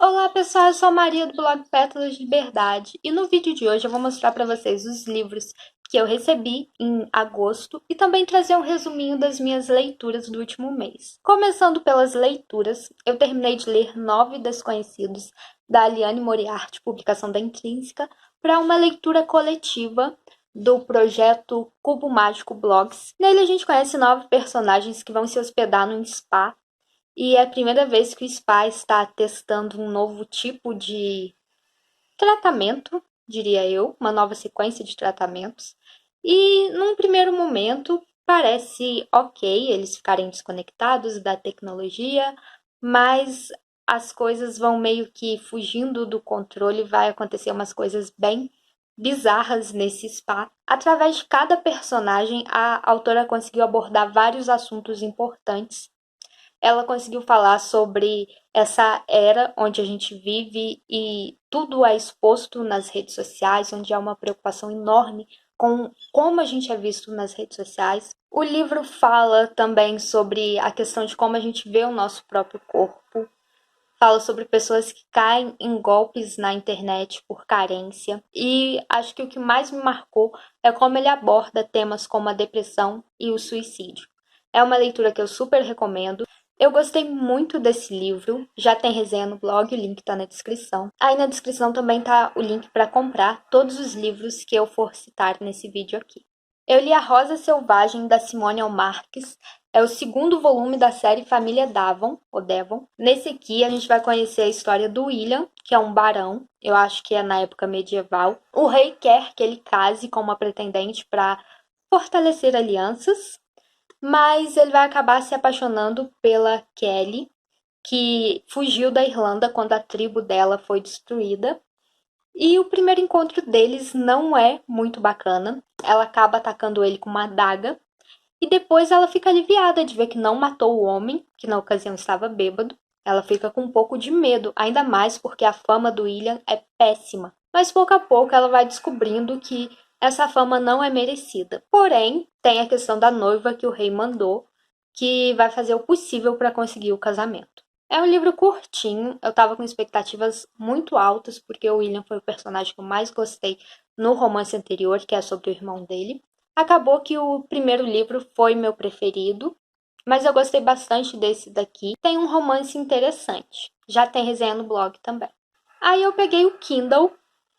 Olá pessoal, eu sou a Maria do blog Pétalas de Liberdade e no vídeo de hoje eu vou mostrar para vocês os livros que eu recebi em agosto e também trazer um resuminho das minhas leituras do último mês. Começando pelas leituras, eu terminei de ler Nove Desconhecidos, da Liane Moriarty, publicação da Intrínseca, para uma leitura coletiva do projeto Cubo Mágico Blogs. Nele a gente conhece 9 personagens que vão se hospedar num spa e é a primeira vez que o spa está testando um novo tipo de tratamento, diria eu, uma nova sequência de tratamentos. E num primeiro momento parece ok eles ficarem desconectados da tecnologia, mas as coisas vão meio que fugindo do controle, vai acontecer umas coisas bem bizarras nesse spa. Através de cada personagem, a autora conseguiu abordar vários assuntos importantes. Ela conseguiu falar sobre essa era onde a gente vive e tudo é exposto nas redes sociais, onde há uma preocupação enorme com como a gente é visto nas redes sociais. O livro fala também sobre a questão de como a gente vê o nosso próprio corpo, fala sobre pessoas que caem em golpes na internet por carência. E acho que o que mais me marcou é como ele aborda temas como a depressão e o suicídio. É uma leitura que eu super recomendo. Eu gostei muito desse livro, já tem resenha no blog, o link está na descrição. Aí na descrição também está o link para comprar todos os livros que eu for citar nesse vídeo aqui. Eu li A Rosa Selvagem, da Simone Marques. É o segundo volume da série Família Davon, ou Devon. Nesse aqui a gente vai conhecer a história do William, que é um barão, eu acho que é na época medieval. O rei quer que ele case com uma pretendente para fortalecer alianças, mas ele vai acabar se apaixonando pela Kelly, que fugiu da Irlanda quando a tribo dela foi destruída. E o primeiro encontro deles não é muito bacana. Ela acaba atacando ele com uma adaga. E depois ela fica aliviada de ver que não matou o homem, que na ocasião estava bêbado. Ela fica com um pouco de medo, ainda mais porque a fama do William é péssima. Mas pouco a pouco ela vai descobrindo que essa fama não é merecida. Porém, tem a questão da noiva que o rei mandou, que vai fazer o possível para conseguir o casamento. É um livro curtinho, eu estava com expectativas muito altas, porque o William foi o personagem que eu mais gostei no romance anterior, que é sobre o irmão dele. Acabou que o primeiro livro foi meu preferido, mas eu gostei bastante desse daqui. Tem um romance interessante. Já tem resenha no blog também. Aí eu peguei o Kindle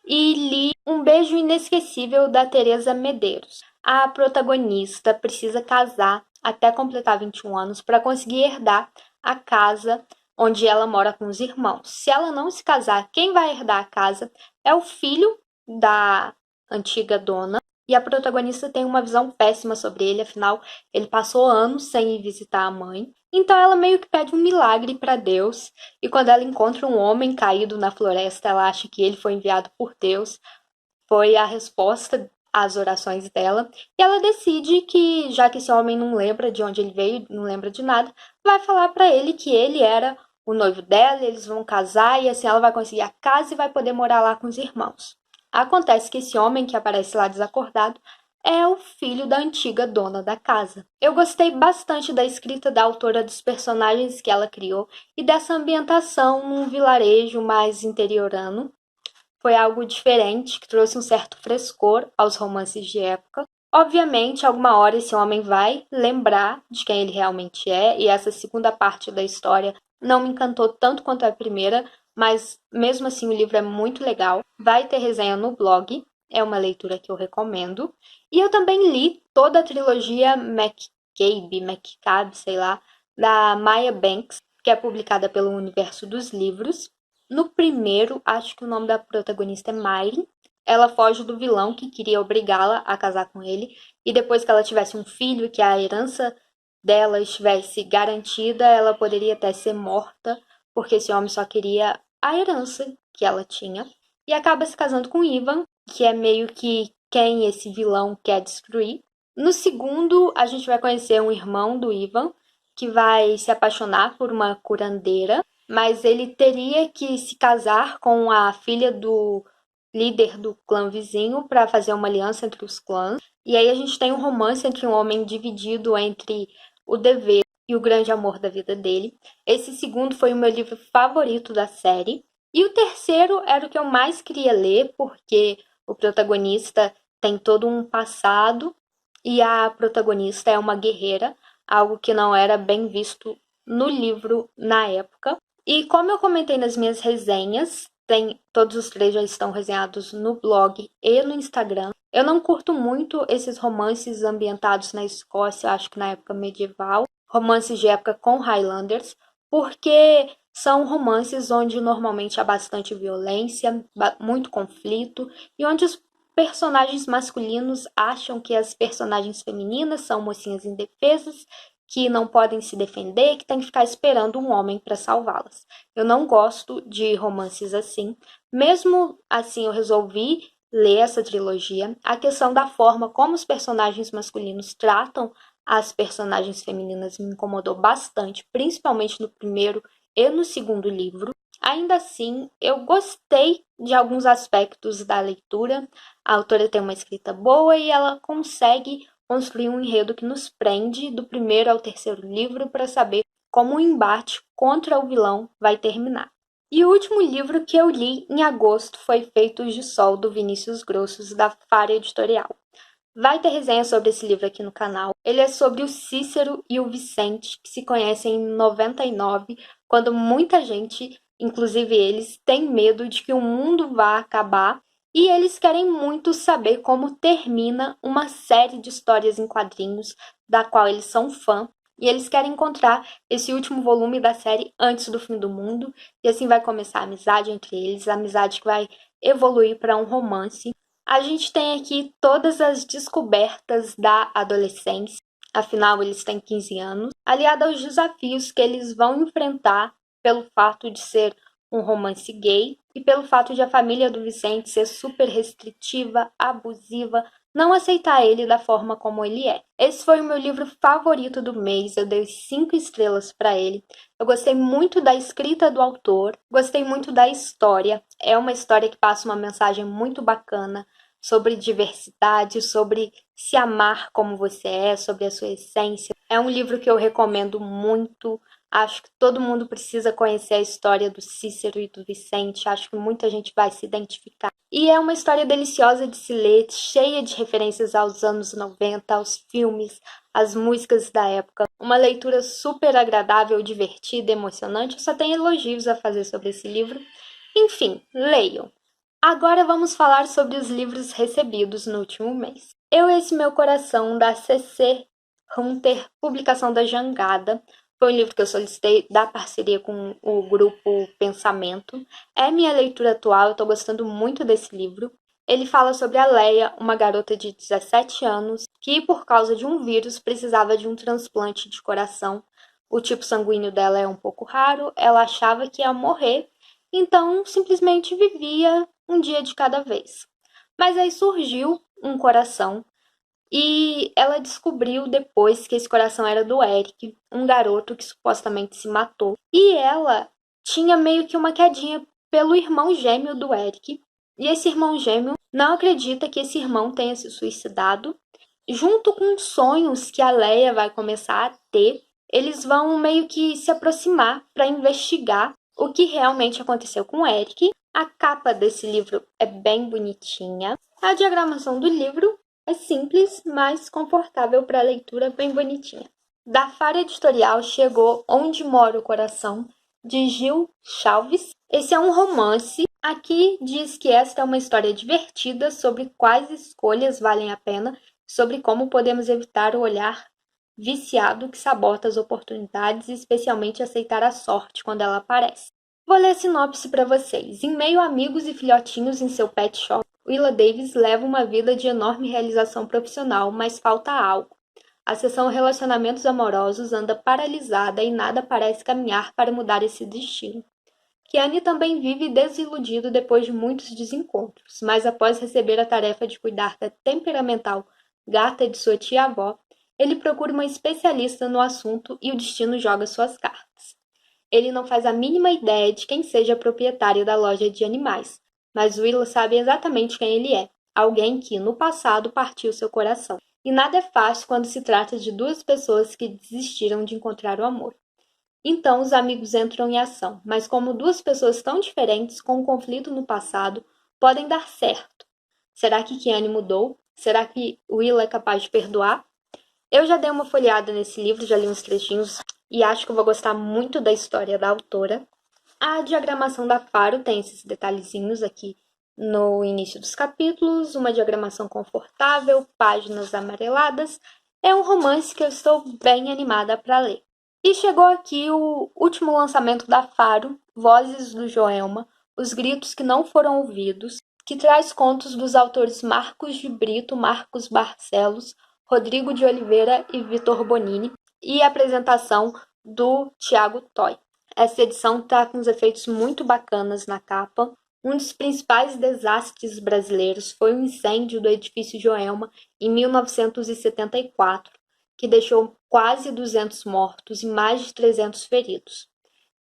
e li Um Beijo Inesquecível, da Teresa Medeiros. A protagonista precisa casar até completar 21 anos para conseguir herdar a casa onde ela mora com os irmãos. Se ela não se casar, quem vai herdar a casa é o filho da antiga dona. E a protagonista tem uma visão péssima sobre ele, afinal, ele passou anos sem ir visitar a mãe. Então ela meio que pede um milagre para Deus, e quando ela encontra um homem caído na floresta, ela acha que ele foi enviado por Deus, foi a resposta às orações dela, e ela decide que, já que esse homem não lembra de onde ele veio, não lembra de nada, vai falar para ele que ele era o noivo dela, eles vão casar e assim ela vai conseguir a casa e vai poder morar lá com os irmãos. Acontece que esse homem que aparece lá desacordado é o filho da antiga dona da casa. Eu gostei bastante da escrita da autora, dos personagens que ela criou e dessa ambientação num vilarejo mais interiorano. Foi algo diferente, que trouxe um certo frescor aos romances de época. Obviamente, alguma hora esse homem vai lembrar de quem ele realmente é, e essa segunda parte da história não me encantou tanto quanto a primeira, mas mesmo assim o livro é muito legal. Vai ter resenha no blog, é uma leitura que eu recomendo. E eu também li toda a trilogia McCabe, sei lá, da Maya Banks, que é publicada pelo Universo dos Livros. No primeiro, acho que o nome da protagonista é Miley. Ela foge do vilão que queria obrigá-la a casar com ele. E depois que ela tivesse um filho, que a herança dela estivesse garantida, ela poderia até ser morta, porque esse homem só queria a herança que ela tinha. E acaba se casando com Ivan, que é meio que quem esse vilão quer destruir. No segundo, a gente vai conhecer um irmão do Ivan, que vai se apaixonar por uma curandeira, mas ele teria que se casar com a filha do líder do clã vizinho para fazer uma aliança entre os clãs. E aí a gente tem um romance entre um homem dividido entre o dever e o grande amor da vida dele. Esse segundo foi o meu livro favorito da série. E o terceiro era o que eu mais queria ler, porque o protagonista tem todo um passado e a protagonista é uma guerreira, algo que não era bem visto no livro na época. E como eu comentei nas minhas resenhas, todos os três já estão resenhados no blog e no Instagram. Eu não curto muito esses romances ambientados na Escócia, acho que na época medieval, romances de época com Highlanders, porque são romances onde normalmente há bastante violência, muito conflito, e onde os personagens masculinos acham que as personagens femininas são mocinhas indefesas, que não podem se defender, que tem que ficar esperando um homem para salvá-las. Eu não gosto de romances assim. Mesmo assim, eu resolvi ler essa trilogia. A questão da forma como os personagens masculinos tratam as personagens femininas me incomodou bastante, principalmente no primeiro e no segundo livro. Ainda assim, eu gostei de alguns aspectos da leitura. A autora tem uma escrita boa e ela consegue construir um enredo que nos prende do primeiro ao terceiro livro para saber como o embate contra o vilão vai terminar. E o último livro que eu li em agosto foi Feitos de Sol, do Vinícius Grossos, da Fara Editorial. Vai ter resenha sobre esse livro aqui no canal. Ele é sobre o Cícero e o Vicente, que se conhecem em 99, quando muita gente, inclusive eles, tem medo de que o mundo vá acabar e eles querem muito saber como termina uma série de histórias em quadrinhos da qual eles são fã. E eles querem encontrar esse último volume da série antes do fim do mundo. E assim vai começar a amizade entre eles, a amizade que vai evoluir para um romance. A gente tem aqui todas as descobertas da adolescência, afinal eles têm 15 anos, aliado aos desafios que eles vão enfrentar pelo fato de ser um romance gay e pelo fato de a família do Vicente ser super restritiva, abusiva, não aceitar ele da forma como ele é. Esse foi o meu livro favorito do mês, eu dei 5 estrelas para ele. Eu gostei muito da escrita do autor, gostei muito da história. É uma história que passa uma mensagem muito bacana sobre diversidade, sobre se amar como você é, sobre a sua essência. É um livro que eu recomendo muito. Acho que todo mundo precisa conhecer a história do Cícero e do Vicente. Acho que muita gente vai se identificar. E é uma história deliciosa de se ler, cheia de referências aos anos 90, aos filmes, às músicas da época. Uma leitura super agradável, divertida, emocionante. Eu só tenho elogios a fazer sobre esse livro. Enfim, leiam. Agora vamos falar sobre os livros recebidos no último mês. Eu, Esse Meu Coração, da CC Hunter, publicação da Jangada. Foi um livro que eu solicitei da parceria com o grupo Pensamento. É minha leitura atual, eu estou gostando muito desse livro. Ele fala sobre a Leia, uma garota de 17 anos, que por causa de um vírus precisava de um transplante de coração. O tipo sanguíneo dela é um pouco raro, ela achava que ia morrer, então simplesmente vivia um dia de cada vez. Mas aí surgiu um coração e ela descobriu depois que esse coração era do Eric, um garoto que supostamente se matou. E ela tinha meio que uma quedinha pelo irmão gêmeo do Eric. E esse irmão gêmeo não acredita que esse irmão tenha se suicidado. Junto com sonhos que a Leia vai começar a ter, eles vão meio que se aproximar para investigar o que realmente aconteceu com o Eric. A capa desse livro é bem bonitinha. A diagramação do livro é simples, mas confortável para a leitura, bem bonitinha. Da Fara Editorial chegou Onde Mora o Coração, de Gil Chalvis. Esse é um romance. Aqui diz que esta é uma história divertida sobre quais escolhas valem a pena, sobre como podemos evitar o olhar viciado que sabota as oportunidades e especialmente aceitar a sorte quando ela aparece. Vou ler a sinopse para vocês. Em meio a amigos e filhotinhos em seu pet shop, Willa Davis leva uma vida de enorme realização profissional, mas falta algo. A seção Relacionamentos Amorosos anda paralisada e nada parece caminhar para mudar esse destino. Keane também vive desiludido depois de muitos desencontros, mas após receber a tarefa de cuidar da temperamental gata de sua tia-avó, ele procura uma especialista no assunto e o destino joga suas cartas. Ele não faz a mínima ideia de quem seja proprietário da loja de animais, mas Willow sabe exatamente quem ele é, alguém que, no passado, partiu seu coração. E nada é fácil quando se trata de duas pessoas que desistiram de encontrar o amor. Então os amigos entram em ação, mas como duas pessoas tão diferentes com um conflito no passado podem dar certo? Será que Kiane mudou? Será que Will é capaz de perdoar? Eu já dei uma folheada nesse livro, já li uns trechinhos e acho que eu vou gostar muito da história da autora. A diagramação da Faro tem esses detalhezinhos aqui no início dos capítulos, uma diagramação confortável, páginas amareladas. É um romance que eu estou bem animada para ler. E chegou aqui o último lançamento da Faro, Vozes do Joelma, Os Gritos que Não Foram Ouvidos, que traz contos dos autores Marcos de Brito, Marcos Barcelos, Rodrigo de Oliveira e Vitor Bonini, e a apresentação do Tiago Toy. Essa edição está com uns efeitos muito bacanas na capa. Um dos principais desastres brasileiros foi o incêndio do edifício Joelma em 1974, que deixou quase 200 mortos e mais de 300 feridos.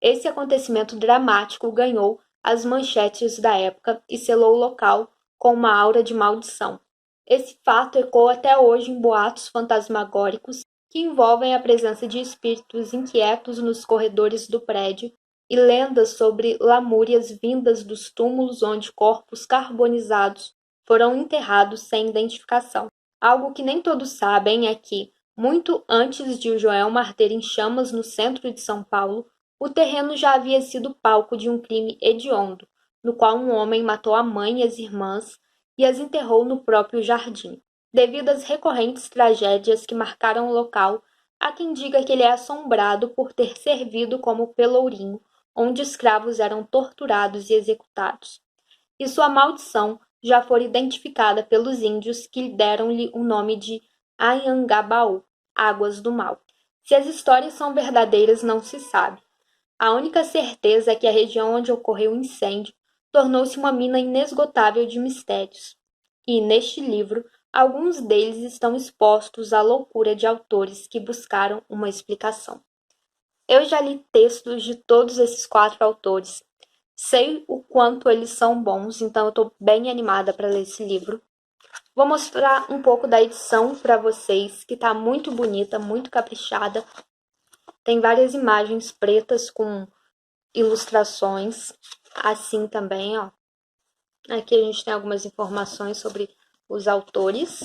Esse acontecimento dramático ganhou as manchetes da época e selou o local com uma aura de maldição. Esse fato ecoa até hoje em boatos fantasmagóricos que envolvem a presença de espíritos inquietos nos corredores do prédio e lendas sobre lamúrias vindas dos túmulos onde corpos carbonizados foram enterrados sem identificação. Algo que nem todos sabem é que, muito antes de o Joelma arder em chamas no centro de São Paulo, o terreno já havia sido palco de um crime hediondo, no qual um homem matou a mãe e as irmãs e as enterrou no próprio jardim. Devido às recorrentes tragédias que marcaram o local, há quem diga que ele é assombrado por ter servido como pelourinho, onde escravos eram torturados e executados. E sua maldição já foi identificada pelos índios que deram-lhe o nome de Anhangabaú, Águas do Mal. Se as histórias são verdadeiras não se sabe. A única certeza é que a região onde ocorreu o incêndio tornou-se uma mina inesgotável de mistérios. E, neste livro, alguns deles estão expostos à loucura de autores que buscaram uma explicação. Eu já li textos de todos esses 4 autores. Sei o quanto eles são bons, então eu estou bem animada para ler esse livro. Vou mostrar um pouco da edição para vocês, que está muito bonita, muito caprichada. Tem várias imagens pretas com ilustrações, assim também, ó. Aqui a gente tem algumas informações sobre os autores.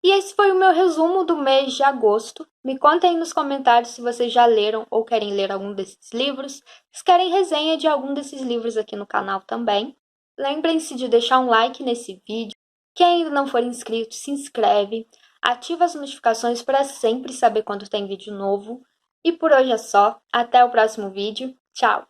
E esse foi o meu resumo do mês de agosto. Me contem aí nos comentários se vocês já leram ou querem ler algum desses livros. Se querem resenha de algum desses livros aqui no canal também. Lembrem-se de deixar um like nesse vídeo. Quem ainda não for inscrito, se inscreve. Ativa as notificações para sempre saber quando tem vídeo novo. E por hoje é só. Até o próximo vídeo. Tchau!